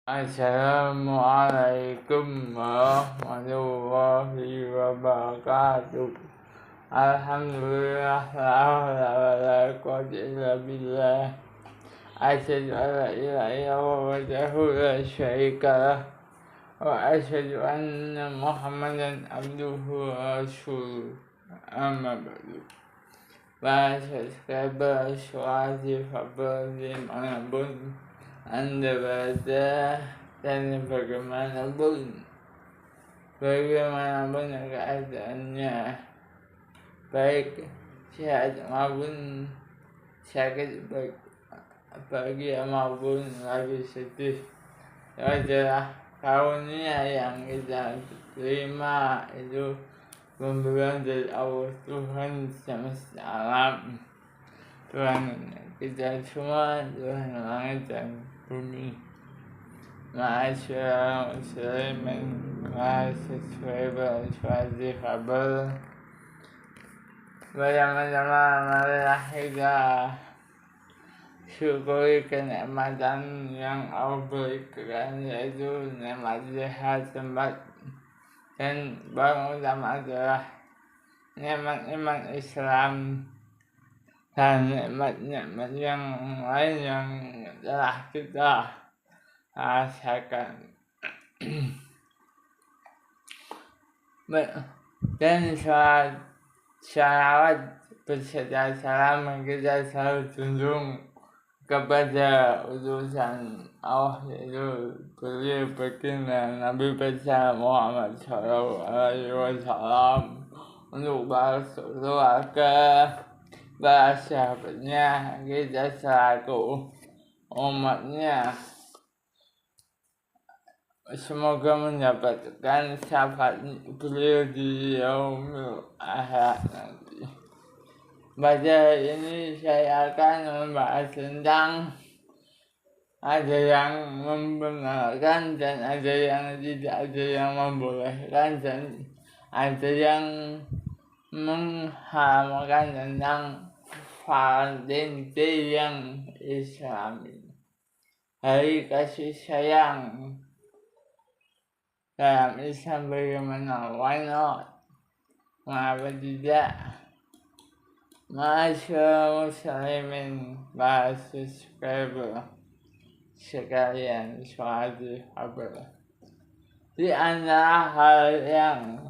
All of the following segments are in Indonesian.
Assalamualaikum warahmatullahi wabarakatuh. Alhamdulillah la haula wala quwwata illa billah. Asyhadu an la ilaha illallah wahdahu la syarika lah wa asyhadu anna Muhammadan abduhu wa rasuluh. Amma ba'du. Para subscriber Suara Fabel dimanapun Anda berada dan bagaimanapun keadaannya, baik sehat maupun sakit, baik bahagia maupun lagi sedih, adalah karunia yang kita terima, itu pemberian dari Allah Tuhan semesta alam, Tuhan kita semua, Tuhan langit dan bumi. Ma'asyara muslimin, ma'asyara suara kabar. Bersama-sama marilah kita syukuri kenikmatan yang Allah berikan, yaitu nikmat sehat, tempat, dan paling utama adalah nikmat Islam dan nikmat-nikmat yang lain yang telah kita rasakan. Dan salawat beserta salam kita selalu junjung kepada utusan Allah, yaitu beliau baginda Nabi besar Muhammad SAW, untuk para keluarga, para sahabatnya, kita selaku umatnya semoga mendapatkan syafaat beliau di yaumil akhir nanti. Pada ini saya akan membahas tentang ada yang membenarkan dan ada yang tidak, ada yang membolehkan dan ada yang mengharamkan tentang Valentine Day yang Islami, hari kasih sayang dalam Islam. Bagaimana? Why not? Mengapa tidak? Masyaallah muslimin, para subscriber sekalian, suara kabar. Di antara hal yang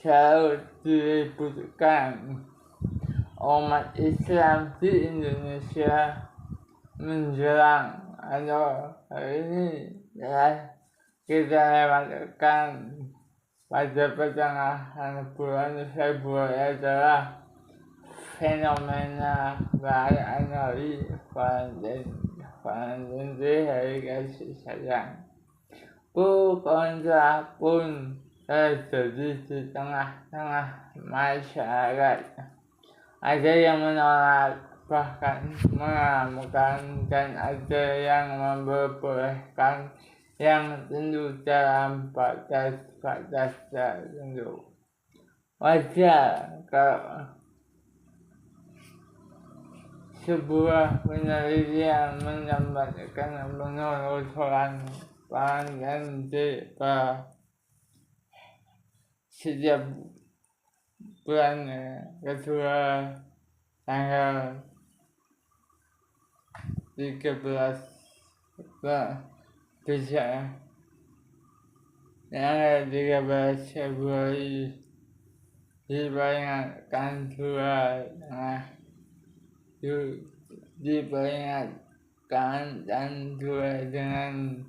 selalu diributkan umat Islam di Indonesia menjelang atau hari ini adalah kita lewatkan pada pertengahan bulan Februari adalah fenomena perayaan hari Valentine Day, hari kasih sayang. Kontra pun terjadi di tengah-tengah masyarakat. Ada yang menolak, bahkan mengamukan, dan ada yang memperbolehkan, yang tentu dalam batas-batas tertentu. Wajar kalau sebuah penelitian mendapatkan penelusuran Valentine Day setiap bulan kedua tanggal 13 tanggal 13 Februari diperingatkan dan dengan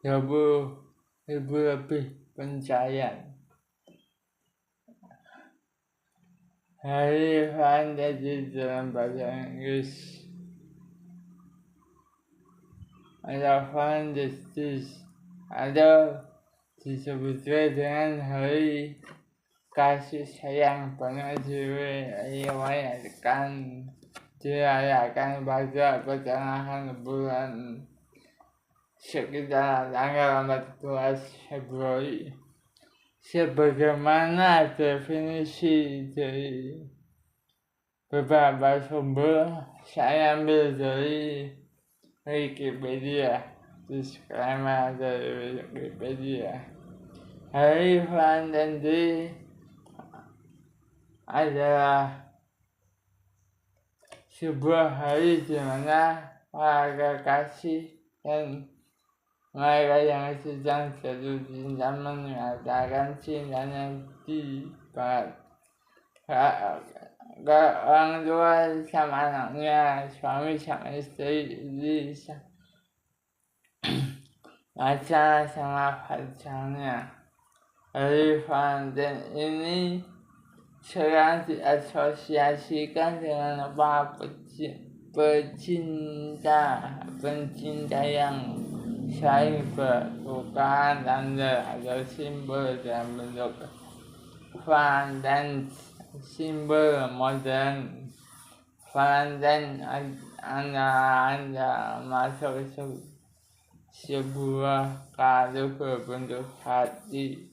20.000 lebih pencarian. Hari Valentine dalam bahasa Inggris ada Valentine, ada disebut dengan hari kasih sayang, pada dirayakan pada pertengahan bulan sekitar tanggal 14 Februari. Sebagaimana definisi dari beberapa sumber, saya ambil dari Wikipedia. disclaimer dari Wikipedia. Hari Valentine adalah sebuah hari di mana para kekasih dan mereka yang sedang jatuh cinta menyatakan cintanya di barat ke orang tua sama anaknya, suami sama istri, pacar sama pacarnya. Hari Valentine ini sering diasosiasikan dengan para pencinta yang saling bertukar tanda atau simbol dalam bentuk Valentine. Simbol modern Valentine anda masuk sebuah kado berbentuk hati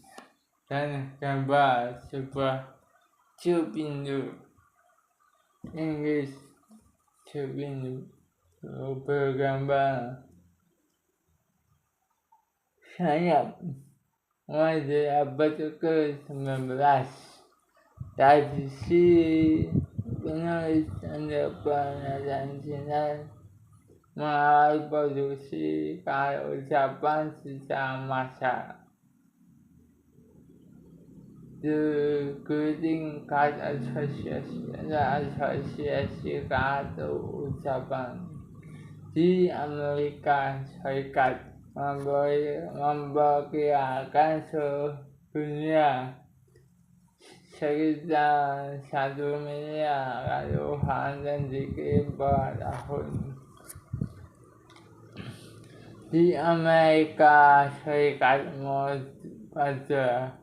dan gambar sebuah cupindu Inggris. Cupindu bergambar sayap mulai dari abad ke-19. Tradisi penulis tanda pernyataan cinta melalui produksi kata ucapan secara massal. The greeting card asosiasi kata ucapan di Amerika Serikat memperkirakan seluruh dunia sekitar 1 miliar kado Valentine dikirim per tahun. Di Amerika Serikat pada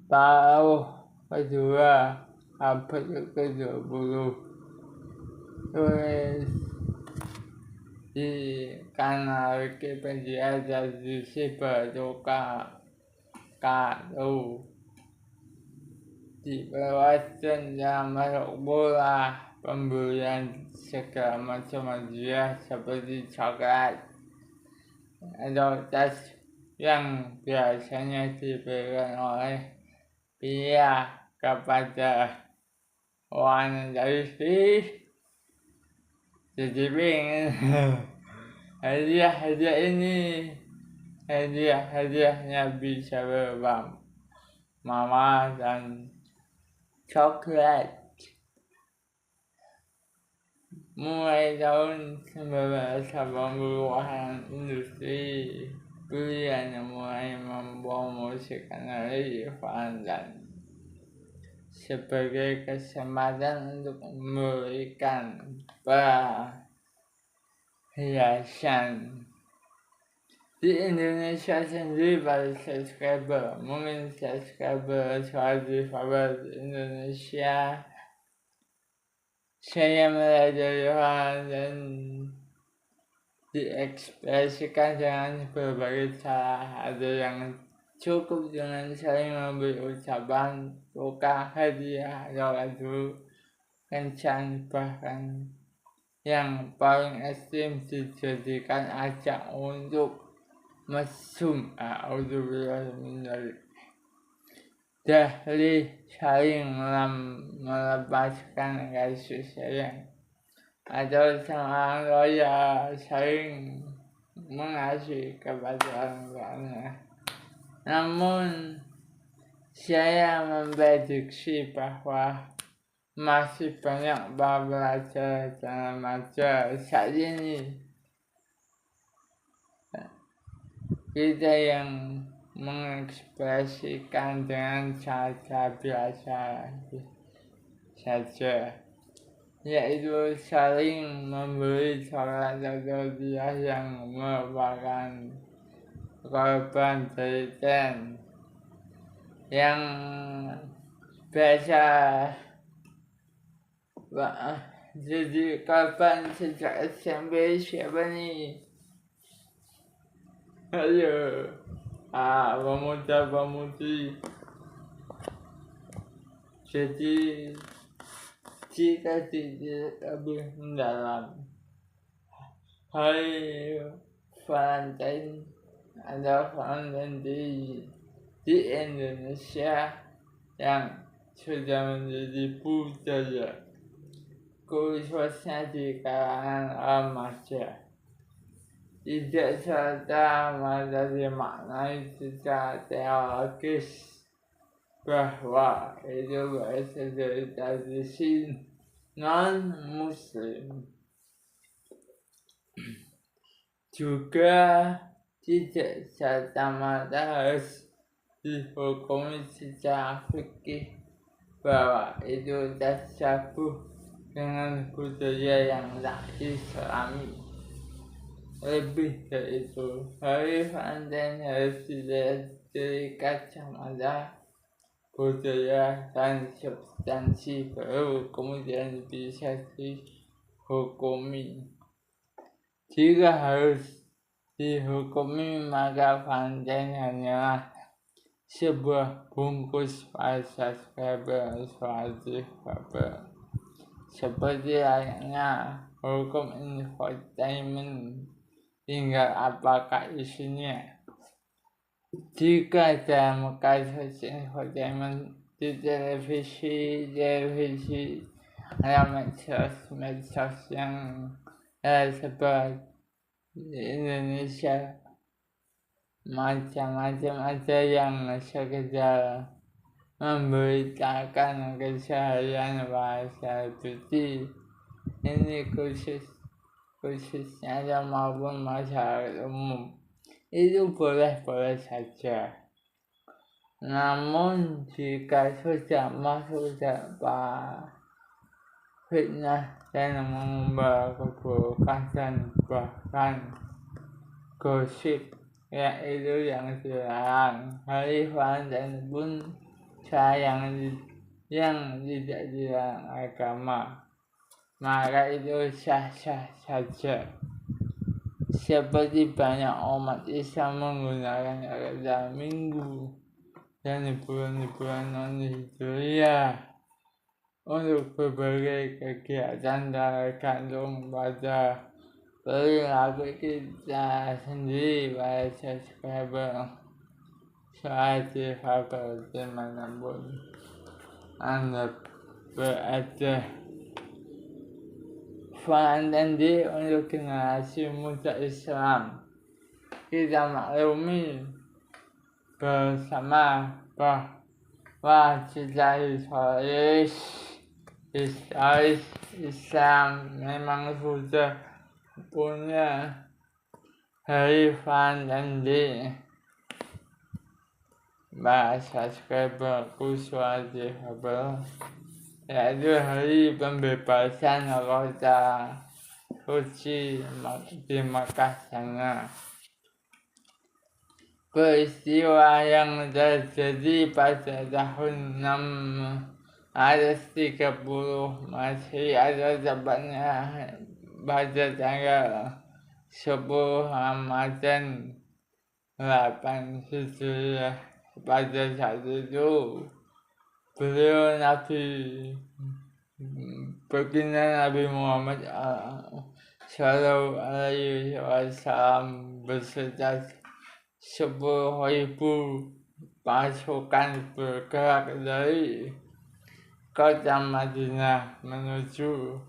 paruh kedua abad ke-20, tulis di kanal Wikipedia tradisi bertukar kado diperluas dalam bentuk bola pemberian segala macam hadiah seperti coklat atau tas yang biasanya diberikan oleh pria kepada wanita istri. Jadi pengen hadiah ini, hadiahnya bisa berupa mama dan coklat. Mulai tahun 1980-an, industri pilihan yang mulai mempromosikan hari Valentine sebagai kesempatan untuk memberikan perhiasan. Di Indonesia sendiri pada subscriber, mungkin subscriber suatu favorit Indonesia, saya mulai dari dan diekspresikan dengan berbagai cara. Ada yang cukup dengan saling memberi ucapan tukar hadiah atau lagu kencan, bahkan yang paling ekstrim dijadikan ajak untuk mesum dari saling melepaskan kasih sayang atau sang orang saling mengasihi kepada orang tuanya. Namun saya memprediksi bahwa masih banyak pelajar dan remaja saat ini kita yang mengekspresikan dengan cara biasa saja, yaitu saling memberi coklat atau hadiah yang merupakan korban dari tren yang biasa jadi korban sejak SMP. Siapa nih? Ayo, pemuda-pemudi. Jadi jika tidak lebih mendalam, hari Valentine ada Valentine di Indonesia yang sudah menjadi budaya khususnya di kalangan remaja. Tidak serta-merta dimaknai secara teologis bahwa itu berasal dari tradisi non-muslim. Juga tidak serta-merta harus dihukumi secara fikih bahwa itu tersabut dengan budaya yang tak islami. Lebih dari itu, hari Valentine harus dilihat dari kacamata budaya dan substansi baru kemudian bisa dihukumi. Jika harus dihukumi, maka Valentine hanyalah sebuah bungkus para subscriber Spotify. Seperti layaknya hukum infotainment, tinggal apakah isinya. Jika dalam kasus infotainment di televisi ada medsos yang seperti di Indonesia macam-macam, ada yang sekedar memberitakan keseharian para selebriti. Ini khususnya maupun masyarakat umum, itu boleh-boleh saja. Namun jika sudah masuk dapat fitnah dan mengumbar keburukan dan bahkan gosip, yaitu yang dilarang. Hari Valentine pun sayang yang tidak dilarang agama, maka itu sah-sah saja. Seperti banyak umat Islam menggunakan kalender minggu dan hiburan-hiburan non-hijriah untuk berbagai kegiatan tergantung pada perilaku kita sendiri pada subscriber saat difabel dimanapun Anda berada. Valentine untuk generasi muda Islam, kita maklumi bersama bahwa secara historis Islam memang sudah punya hari Valentine. Bahasa subscriber khusus difabel, yaitu hari pembebasan kota suci di Makkah sana. Peristiwa yang terjadi pada tahun 630 Masehi atau tepatnya pada tanggal 10 Ramadan 8 Hijriah. Pada saat itu beliau baginda Nabi Muhammad Shallallahu Alaihi Wasallam beserta 10.000 pasukan bergerak dari kota Madinah menuju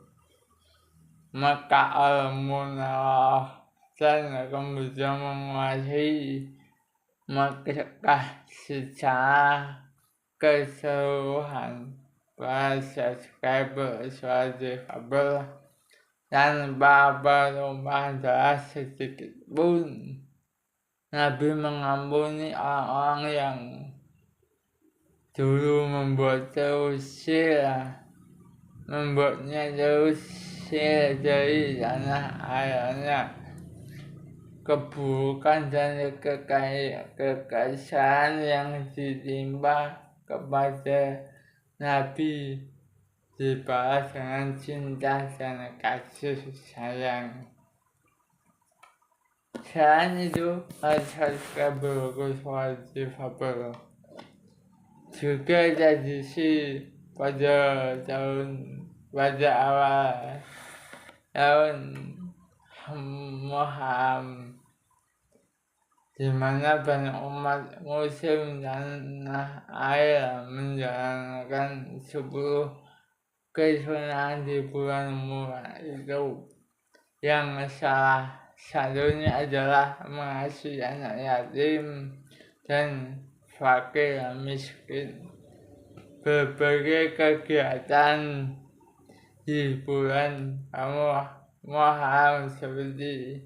Makkah al-Mukarramah dan kemudian menguasai Makkah secara keseluruhan. Para subscriber Spotify tanpa berubah sedikit pun. Nabi mengampuni orang-orang yang dulu membuatnya terusir dari tanah airnya. Keburukan dan kekerasan yang ditimpa kepada Nabi dibalas dengan cinta dan kasih sayang. Selain itu, subscriber difabel juga tradisi pada awal tahun Muharram di mana banyak umat muslim tanah air menjalankan 10 kesunatan di bulan Muharram itu, yang salah satunya adalah mengasihi anak yatim dan fakir miskin. Berbagai kegiatan di bulan Muharram seperti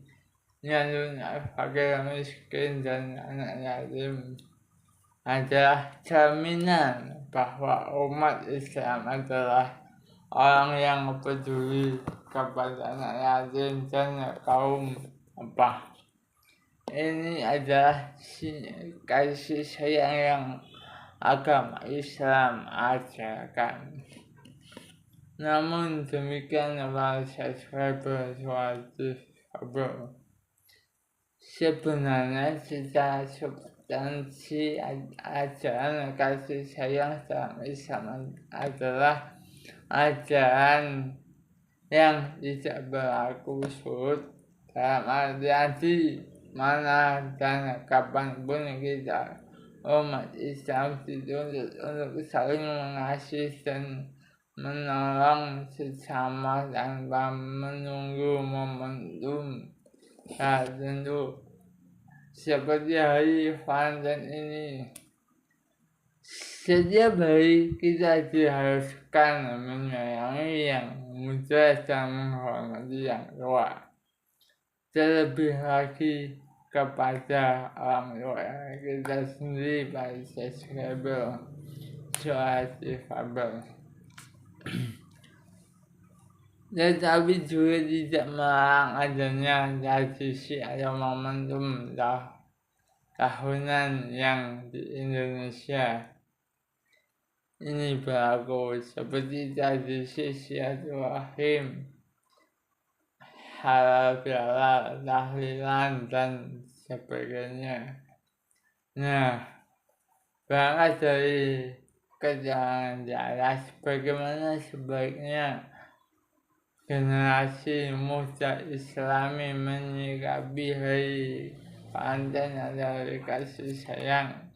nyalun fakir miskin dan anak yatim adalah jaminan bahwa umat Islam adalah orang yang peduli kepada anak yatim dan kaum apa. Ini adalah kasih sayang yang agama Islam ajarkan. Namun demikian, para subscriber sebenarnya secara substansi ajaran kasih sayang dalam Islam adalah ajaran yang tidak berlaku surut, dalam artian di mana dan kapanpun kita umat Islam dituntut untuk saling mengasihi dan menolong sesama tanpa menunggu momentum tertentu. Seperti hari Valentine ini, setiap hari kita diharuskan menyayangi yang muda dan menghormati yang tua. Terlebih lagi kepada orang tua kita sendiri, para subscriber Suara Difabel. Tetapi juga tidak melarang adanya tradisi atau momentum tahunan yang di Indonesia ini berlaku, seperti tradisi silaturahim, halal bihalal, tahlilan, dan sebagainya. Nah, berangkat dari keterangan di atas, bagaimana sebaiknya generasi muda Islami menyikapi hari Valentine atau kasih sayang.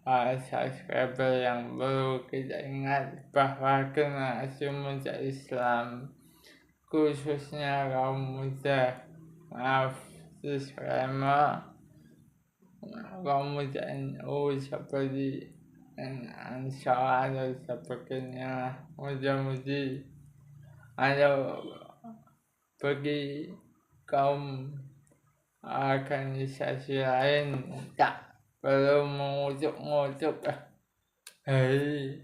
Para subscriber yang perlu kita ingat bahwa generasi muda Islam, khususnya kaum muda, disclaimer, kaum muda NU seperti Ansar atau sebagainya, muda-mudi, atau bagi kaum organisasi lain tak perlu mengutuk hari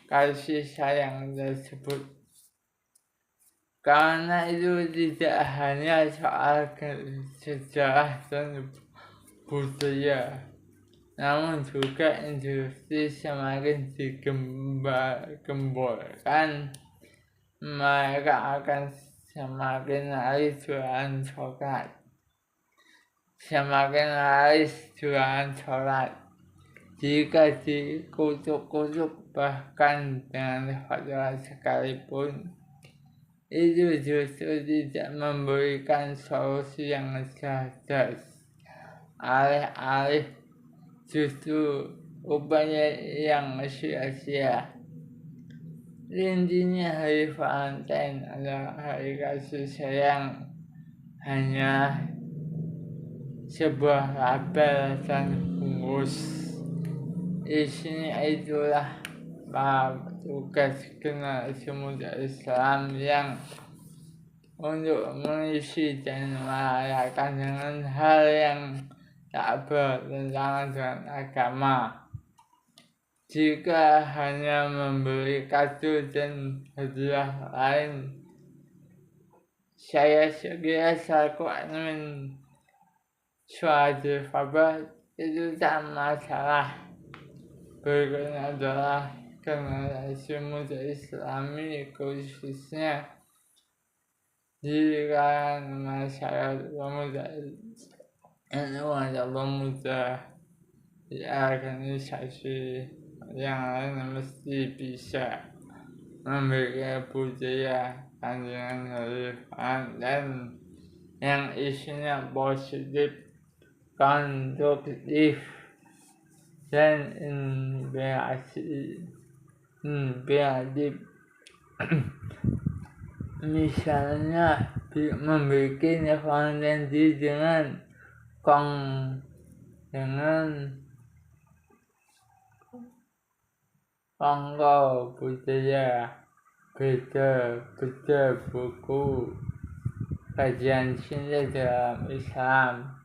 kasih sayang tersebut, karena itu tidak hanya soal sejarah dan budaya, namun juga industri semakin digemborkan, mereka akan semakin laris jualan sholat, jika dikutuk-kutuk bahkan dengan fatwa sekalipun, itu justru tidak memberikan solusi yang cerdas. Alih-alih justru upaya yang sia-sia. Intinya hari Valentine adalah hari kasih sayang hanya sebuah label dan bungkus. Isinya itulah tugas generasi muda Islam yang untuk mengisi dan merayakan dengan hal yang tak bertentangan dengan agama. Jika hanya memberi kado dan hadiah lain, saya sekira selaku admin Suara Difabel itu tak masalah. Berikutnya adalah generasi muda Islami, khususnya di kalangan masyarakat pemuda NU atau pemuda di organisasi yang lain mesti bisa memiliki budaya dengan hari Valentine yang isinya positif, konstruktif, dan inspiratif. Misalnya membuat konten dengan Kongko budaya, baca buku, kajian cinta dalam Islam,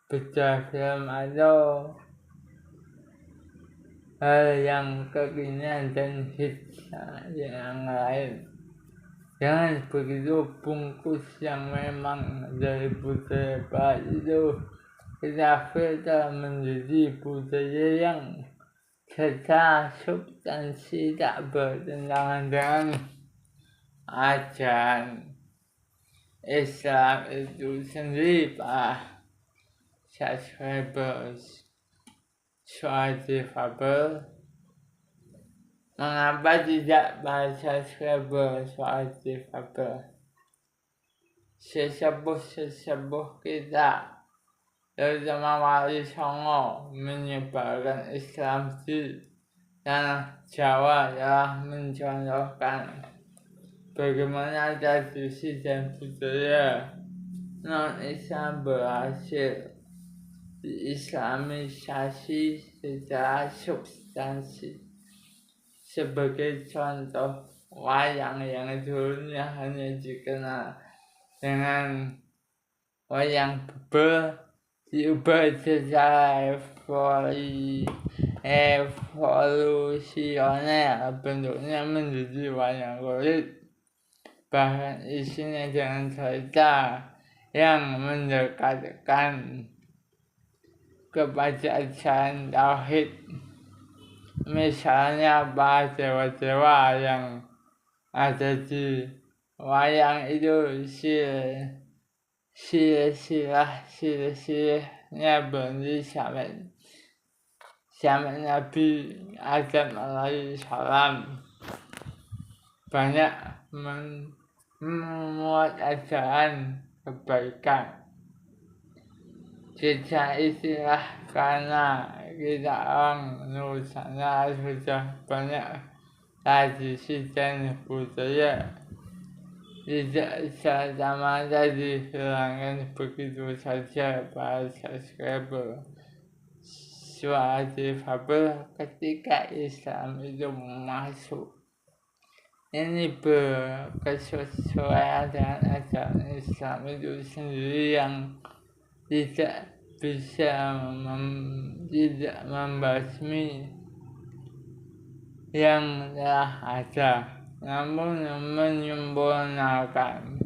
baca film atau hal yang kekinian dan hits yang lain. Jangan begitu bungkus yang memang dari budaya barat itu kita filter menjadi budaya yang secara substansi tak bertentangan dengan ajaran Islam itu sendiri. Pak subscribers soal difabel, mengapa tidak para subscriber soal difabel? Sesepuh kita terutama Wali Songo menyebarkan Islam di tanah Jawa telah mencontohkan bagaimana tradisi dan budaya non-Islam berhasil diislamisasi secara substansi. Sebagai contoh, wayang yang dulunya hanya dikenal dengan wayang beber diubah secara evolusioner, bentuknya menjadi wayang kulit, bahkan isinya dengan cerita yang mendekatkan kepada ajaran tauhid. Misalnya para dewa-dewa yang ada di wayang itu silsilahnya berhenti sampai Nabi Adam alaihissalam. Banyak memuat ajaran kebaikan. Tidak istilah karena kita orang Nusantara sudah banyak tradisi dan budaya, tidak serta-merta dihilangkan begitu saja. Para subscriber soal difabel ketika Islam itu masuk. Ini berkesesuaian dengan ajaran Islam itu sendiri yang tidak bisa tidak membasmi yang telah ada, namun menyempurnakan.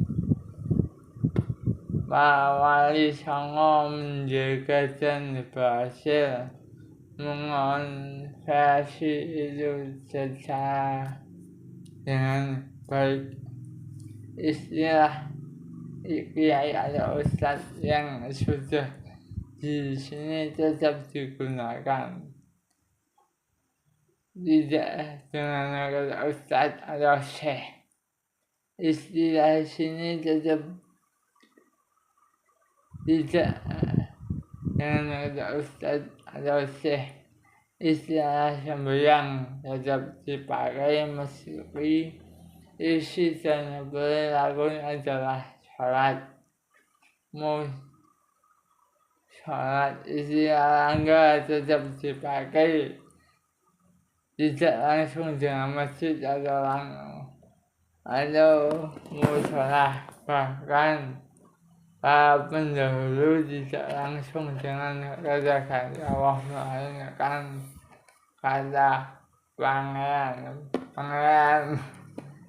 Pak Wali Songo menjaga dan berhasil mengonversi itu secara dengan baik. Istilah kiai atau ustadz yang sudah di sini tetap digunakan, tidak dengan kata ustadz atau syekh. Istilah sini tetap tidak dengan kata ustadz atau syekh. Istilah sembahyang tetap dipakai meski isi dan perilakunya adalah sholat. Istilah langgar tetap dipakai, tidak langsung dengan masjid atau musola. Bahkan para pendahulu tidak langsung dengan kata-kata Allah, melainkan kata pangeran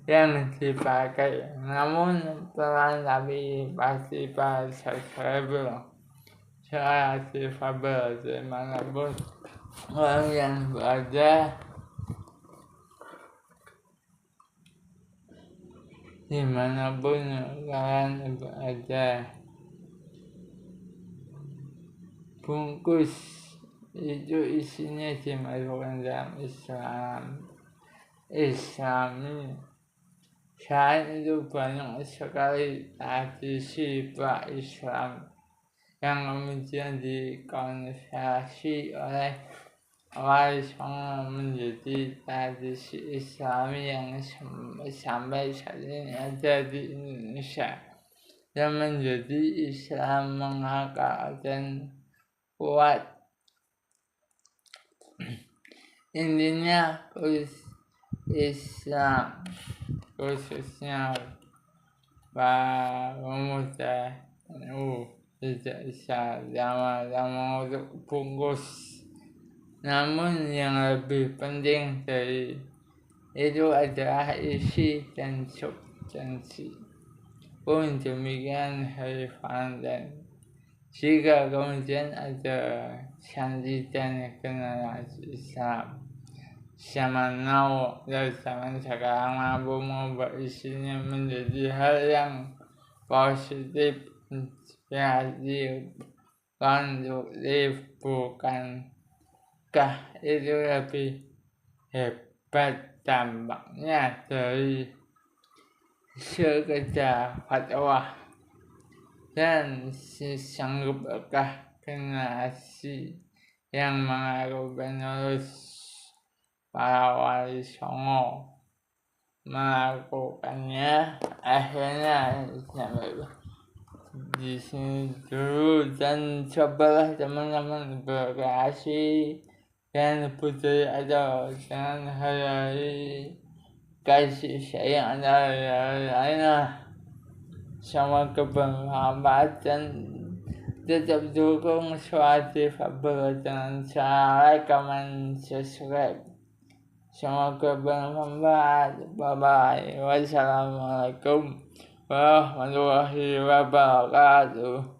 yang dipakai. Namun pelan tapi pasti para subscriber soal difabel dimanapun orang yang berada, dimanapun kalian berada, bungkus itu isinya dimasukkan dalam Islami Saat itu banyak sekali tradisi pra-Islam yang kemudian dikonsumsi oleh wali songo menjadi tradisi Islami yang sampai saat ini ada di Indonesia, yang menjadi Islam mengakar dan kuat. Intinya Islam, khususnya para pemuda NU, tidak bisa lama-lama untuk bungkus. Namun yang lebih penting dari itu adalah isi dan substansi. Pun demikian hari Valentine. Jika kemudian ada santri dan generasi Islam zaman now dan zaman sekarang mampu mengubah isinya menjadi hal yang positif, inspiratif, konduktif, bukankah itu lebih hebat dampaknya dari sekedar fatwa? Dan sanggupkah generasi yang mengaku penerus para wali songo melakukannya? Akhirnya sampai di sini dulu, dan cobalah teman-teman berkreasi dan budaya atau jangan hari kasih sayang dan lain-lainnya. Semoga bermanfaat dan tetap dukung suara difabel dengan cara like, comment, subscribe. Semoga bermanfaat. Bye bye. Wassalamualaikum warahmatullahi wabarakatuh.